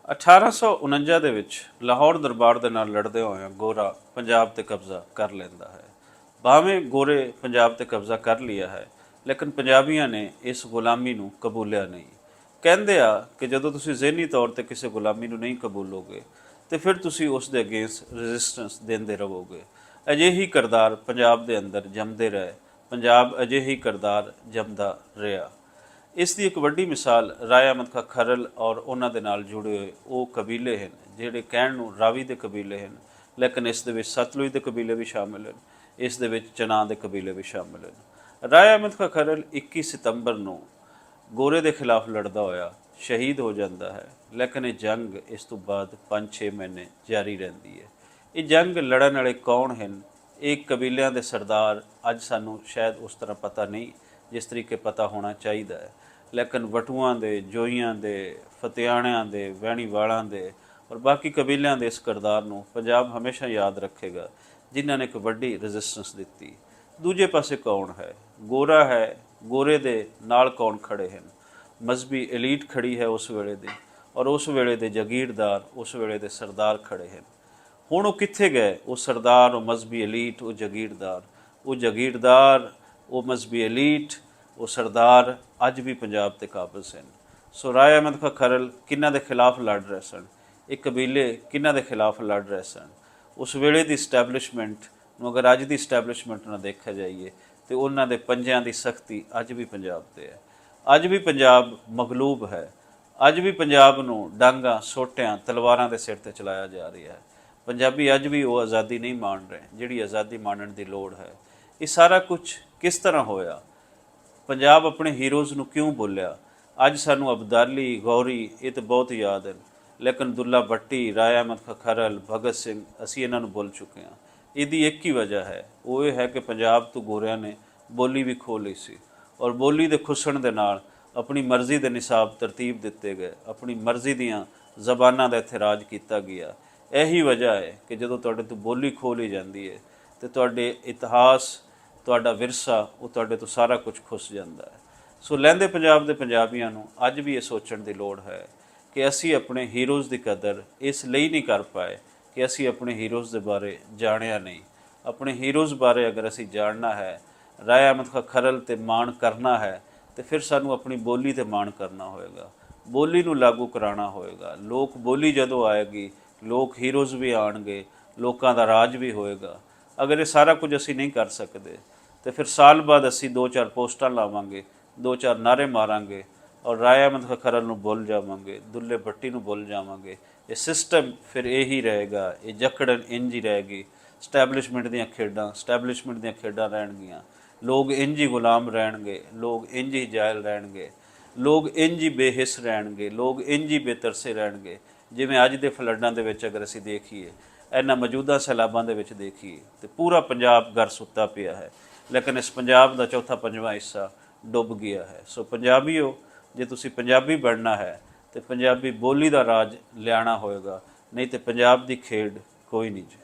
1849 ਦੇ ਵਿੱਚ ਲਾਹੌਰ ਦਰਬਾਰ ਦੇ ਨਾਲ ਲੜਦੇ ਹੋਇਆ ਗੋਰਾ ਪੰਜਾਬ ਤੇ ਕਬਜ਼ਾ ਕਰ ਲੈਂਦਾ ਹੈ। ਭਾਵੇਂ ਗੋਰੇ ਪੰਜਾਬ ਤੇ ਕਬਜ਼ਾ ਕਰ ਲਿਆ ਹੈ, ਲੇਕਿਨ ਪੰਜਾਬੀਆਂ ਨੇ ਇਸ ਗੁਲਾਮੀ ਨੂੰ ਕਬੂਲਿਆ ਨਹੀਂ। ਕਹਿੰਦੇ ਆ ਕਿ ਜਦੋਂ ਤੁਸੀਂ ਜ਼ਹਿਨੀ ਤੌਰ ਤੇ ਕਿਸੇ ਗੁਲਾਮੀ ਨੂੰ ਨਹੀਂ ਕਬੂਲੋਗੇ ਤੇ ਫਿਰ ਤੁਸੀਂ ਉਸ ਦੇ ਅਗੇਂਸਟ ਰੈਜ਼ਿਸਟੈਂਸ ਦਿੰਦੇ ਰਹੋਗੇ। ਅਜਿਹੀ ਕਿਰਦਾਰ ਪੰਜਾਬ ਦੇ ਅੰਦਰ ਜੰਮਦੇ ਰਹੇ, ਪੰਜਾਬ ਅਜਿਹੀ ਕਿਰਦਾਰ ਜੰਮਦਾ ਰਿਹਾ। ਇਸ ਦੀ ਇੱਕ ਵੱਡੀ ਮਿਸਾਲ ਰਾਏ ਅਹਿਮਦ ਖਾਂ ਖਰਲ ਔਰ ਉਹਨਾਂ ਦੇ ਨਾਲ ਜੁੜੇ ਹੋਏ ਉਹ ਕਬੀਲੇ ਹਨ ਜਿਹੜੇ ਕਹਿਣ ਨੂੰ ਰਾਵੀ ਦੇ ਕਬੀਲੇ ਹਨ, ਲੇਕਿਨ ਇਸ ਦੇ ਵਿੱਚ ਸਤਲੁਜ ਦੇ ਕਬੀਲੇ ਵੀ ਸ਼ਾਮਿਲ ਹਨ, ਇਸ ਦੇ ਵਿੱਚ ਚਨਾਹ ਦੇ ਕਬੀਲੇ ਵੀ ਸ਼ਾਮਿਲ ਹਨ। ਰਾਏ ਅਹਿਮਦ ਖਾਂ ਖਰਲ 21 ਸਤੰਬਰ ਨੂੰ ਗੋਰੇ ਦੇ ਖਿਲਾਫ ਲੜਦਾ ਹੋਇਆ ਸ਼ਹੀਦ ਹੋ ਜਾਂਦਾ ਹੈ, ਲੇਕਿਨ ਇਹ ਜੰਗ ਇਸ ਤੋਂ ਬਾਅਦ 5-6 ਮਹੀਨੇ ਜਾਰੀ ਰਹਿੰਦੀ ਹੈ। ਇਹ ਜੰਗ ਲੜਨ ਵਾਲੇ ਕੌਣ ਹਨ? ਇਹ ਕਬੀਲਿਆਂ ਦੇ ਸਰਦਾਰ ਅੱਜ ਸਾਨੂੰ ਸ਼ਾਇਦ ਉਸ ਤਰ੍ਹਾਂ ਪਤਾ ਨਹੀਂ ਜਿਸ ਤਰੀਕੇ ਪਤਾ ਹੋਣਾ ਚਾਹੀਦਾ ਹੈ, ਲੇਕਿਨ ਵਟੂਆਂ ਦੇ, ਜੋਈਆਂ ਦੇ, ਫਤਿਆਣਿਆਂ ਦੇ, ਵਹਿਣੀਵਾਲਾਂ ਦੇ ਔਰ ਬਾਕੀ ਕਬੀਲਿਆਂ ਦੇ ਇਸ ਕਿਰਦਾਰ ਨੂੰ ਪੰਜਾਬ ਹਮੇਸ਼ਾ ਯਾਦ ਰੱਖੇਗਾ, ਜਿਨ੍ਹਾਂ ਨੇ ਇੱਕ ਵੱਡੀ ਰੈਜ਼ਿਸਟੈਂਸ ਦਿੱਤੀ। ਦੂਜੇ ਪਾਸੇ ਕੌਣ ਹੈ? ਗੋਰਾ ਹੈ। ਗੋਰੇ ਦੇ ਨਾਲ ਕੌਣ ਖੜੇ ਹਨ? ਮਜ਼ਹਬੀ ਐਲੀਟ ਖੜੀ ਹੈ ਉਸ ਵੇਲੇ ਦੀ, ਔਰ ਉਸ ਵੇਲੇ ਦੇ ਜਾਗੀਰਦਾਰ, ਉਸ ਵੇਲੇ ਦੇ ਸਰਦਾਰ ਖੜੇ ਹਨ। ਹੁਣ ਉਹ ਕਿੱਥੇ ਗਏ? ਉਹ ਸਰਦਾਰ, ਉਹ ਮਜ਼ਹਬੀ ਐਲੀਟ, ਉਹ ਜਾਗੀਰਦਾਰ, ਉਹ ਮਜ਼ਹਬੀ ਐਲੀਟ, ਉਹ ਸਰਦਾਰ ਅੱਜ ਵੀ ਪੰਜਾਬ ਤੇ ਕਾਬਜ਼ ਹਨ। ਸੋ ਰਾਏ ਅਹਿਮਦ ਖਾਂ ਖਰਲ ਕਿਹਨਾਂ ਦੇ ਖਿਲਾਫ ਲੜ ਰਹੇ ਸਨ? ਇਹ ਕਬੀਲੇ ਕਿਹਨਾਂ ਦੇ ਖਿਲਾਫ ਲੜ ਰਹੇ ਸਨ? ਉਸ ਵੇਲੇ ਦੀ ਇਸਟੈਬਲਿਸ਼ਮੈਂਟ ਨੂੰ ਅਗਰ ਅੱਜ ਦੀ ਇਸਟੈਬਲਿਸ਼ਮੈਂਟ ਨਾਲ ਦੇਖਿਆ ਜਾਈਏ ਤੇ ਉਹਨਾਂ ਦੇ ਪੰਜਿਆਂ ਦੀ ਸਖਤੀ ਅੱਜ ਵੀ ਪੰਜਾਬ ਤੇ ਹੈ। ਅੱਜ ਵੀ ਪੰਜਾਬ ਮਗਲੂਬ ਹੈ। ਅੱਜ ਵੀ ਪੰਜਾਬ ਨੂੰ ਡਾਂਗਾਂ, ਸੋਟਿਆਂ, ਤਲਵਾਰਾਂ ਦੇ ਸਿਰ ਤੇ ਚਲਾਇਆ ਜਾ ਰਿਹਾ ਹੈ। ਪੰਜਾਬੀ ਅੱਜ ਵੀ ਉਹ ਆਜ਼ਾਦੀ ਨਹੀਂ ਮਾਣ ਰਹੇ ਜਿਹੜੀ ਆਜ਼ਾਦੀ ਮਾਣਨ ਦੀ ਲੋੜ ਹੈ। ਇਹ ਸਾਰਾ ਕੁਝ ਕਿਸ ਤਰ੍ਹਾਂ ਹੋਇਆ? ਪੰਜਾਬ ਆਪਣੇ ਹੀਰੋਜ਼ ਨੂੰ ਕਿਉਂ ਬੋਲਿਆ? ਅੱਜ ਸਾਨੂੰ ਅਬਦਾਲੀ, ਗੌਰੀ ਇਹ ਤਾਂ ਬਹੁਤ ਯਾਦ ਹਨ, ਲੇਕਿਨ ਦੁੱਲਾ ਭੱਟੀ, ਰਾਏ ਅਹਿਮਦ ਖਾਂ ਖਰਲ, ਭਗਤ ਸਿੰਘ ਅਸੀਂ ਇਹਨਾਂ ਨੂੰ ਭੁੱਲ ਚੁੱਕੇ ਹਾਂ। ਇਹਦੀ ਇੱਕ ਹੀ ਵਜ੍ਹਾ ਹੈ, ਉਹ ਇਹ ਹੈ ਕਿ ਪੰਜਾਬ ਤੋਂ ਗੋਰਿਆਂ ਨੇ ਬੋਲੀ ਵੀ ਖੋਹ ਲਈ ਸੀ, ਔਰ ਬੋਲੀ ਦੇ ਖੁੱਸਣ ਦੇ ਨਾਲ ਆਪਣੀ ਮਰਜ਼ੀ ਦੇ ਨਿਸਾਬ ਤਰਤੀਬ ਦਿੱਤੇ ਗਏ, ਆਪਣੀ ਮਰਜ਼ੀ ਦੀਆਂ ਜ਼ਬਾਨਾਂ ਦਾ ਇੱਥੇ ਰਾਜ ਕੀਤਾ ਗਿਆ। ਇਹੀ ਵਜ੍ਹਾ ਹੈ ਕਿ ਜਦੋਂ ਤੁਹਾਡੇ ਤੋਂ ਬੋਲੀ ਖੋਹ ਲਈ ਜਾਂਦੀ ਹੈ ਤੇ ਤੁਹਾਡੇ ਇਤਿਹਾਸ, ਤੁਹਾਡਾ ਵਿਰਸਾ, ਉਹ ਤੁਹਾਡੇ ਤੋਂ ਸਾਰਾ ਕੁਝ ਖੁੱਸ ਜਾਂਦਾ ਹੈ। ਸੋ ਲਹਿੰਦੇ ਪੰਜਾਬ ਦੇ ਪੰਜਾਬੀਆਂ ਨੂੰ ਅੱਜ ਵੀ ਇਹ ਸੋਚਣ ਦੀ ਲੋੜ ਹੈ ਕਿ ਅਸੀਂ ਆਪਣੇ ਹੀਰੋਜ਼ ਦੀ ਕਦਰ ਇਸ ਲਈ ਨਹੀਂ ਕਰ ਪਾਏ ਕਿ ਅਸੀਂ ਆਪਣੇ ਹੀਰੋਜ਼ ਦੇ ਬਾਰੇ ਜਾਣਿਆ ਨਹੀਂ। ਆਪਣੇ ਹੀਰੋਜ਼ ਬਾਰੇ ਅਗਰ ਅਸੀਂ ਜਾਣਨਾ ਹੈ, ਰਾਏ ਅਹਿਮਦ ਖਾਂ ਖਰਲ ਤੇ ਮਾਣ ਕਰਨਾ ਹੈ, ਤੇ ਫਿਰ ਸਾਨੂੰ ਆਪਣੀ ਬੋਲੀ ਤੇ ਮਾਣ ਕਰਨਾ ਹੋਏਗਾ, ਬੋਲੀ ਨੂੰ ਲਾਗੂ ਕਰਾਉਣਾ ਹੋਏਗਾ। ਲੋਕ ਬੋਲੀ ਜਦੋਂ ਆਏਗੀ, ਲੋਕ ਹੀਰੋਜ਼ ਵੀ ਆਉਣਗੇ, ਲੋਕਾਂ ਦਾ ਰਾਜ ਵੀ ਹੋਏਗਾ। ਅਗਰ ਇਹ ਸਾਰਾ ਕੁਝ ਅਸੀਂ ਨਹੀਂ ਕਰ ਸਕਦੇ ਤੇ ਫਿਰ ਸਾਲ ਬਾਅਦ ਅਸੀਂ 2-4 ਪੋਸਟਾਂ ਲਾਵਾਂਗੇ, 2-4 ਨਾਅਰੇ ਮਾਰਾਂਗੇ ਔਰ ਰਾਏ ਅਹਿਮਦ ਖਾਂ ਖਰਲ ਨੂੰ ਭੁੱਲ ਜਾਵਾਂਗੇ, ਦੁੱਲੇ ਭੱਟੀ ਨੂੰ ਭੁੱਲ ਜਾਵਾਂਗੇ। ਇਹ ਸਿਸਟਮ ਫਿਰ ਇਹੀ ਰਹੇਗਾ, ਇਹ ਜਕੜਨ ਇੰਝ ਹੀ ਰਹੇਗੀ। ਸਟੈਬਲਿਸ਼ਮੈਂਟ ਦੀਆਂ ਖੇਡਾਂ ਰਹਿਣਗੀਆਂ। ਲੋਕ ਇੰਝ ਹੀ ਗੁਲਾਮ ਰਹਿਣਗੇ, ਲੋਕ ਇੰਝ ਹੀ ਜਾਇਲ ਰਹਿਣਗੇ, ਲੋਕ ਇੰਝ ਹੀ ਬੇਹਿੱਸ ਰਹਿਣਗੇ, ਲੋਕ ਇੰਝ ਹੀ ਬੇਤਰਸੇ ਰਹਿਣਗੇ। ਜਿਵੇਂ ਅੱਜ ਦੇ ਫਲੱਡਾਂ ਦੇ ਵਿੱਚ ਅਗਰ ਅਸੀਂ ਦੇਖੀਏ, ਇਹਨਾਂ ਮੌਜੂਦਾ ਸੈਲਾਬਾਂ ਦੇ ਵਿੱਚ ਦੇਖੀਏ ਤੇ ਪੂਰਾ ਪੰਜਾਬ ਗਰ ਸੁੱਤਾ ਪਿਆ ਹੈ, ਲੇਕਿਨ ਇਸ ਪੰਜਾਬ ਦਾ ਚੌਥਾ ਪੰਜਵਾਂ ਹਿੱਸਾ ਡੁੱਬ ਗਿਆ ਹੈ। ਸੋ ਪੰਜਾਬੀਓ, ਜੇ ਤੁਸੀਂ ਪੰਜਾਬੀ ਬਣਨਾ ਹੈ ਤੇ ਪੰਜਾਬੀ ਬੋਲੀ ਦਾ ਰਾਜ ਲਿਆਉਣਾ ਹੋਏਗਾ, ਨਹੀਂ ਤੇ ਪੰਜਾਬ ਦੀ ਖੇਡ ਕੋਈ ਨਹੀਂ ਜੀ।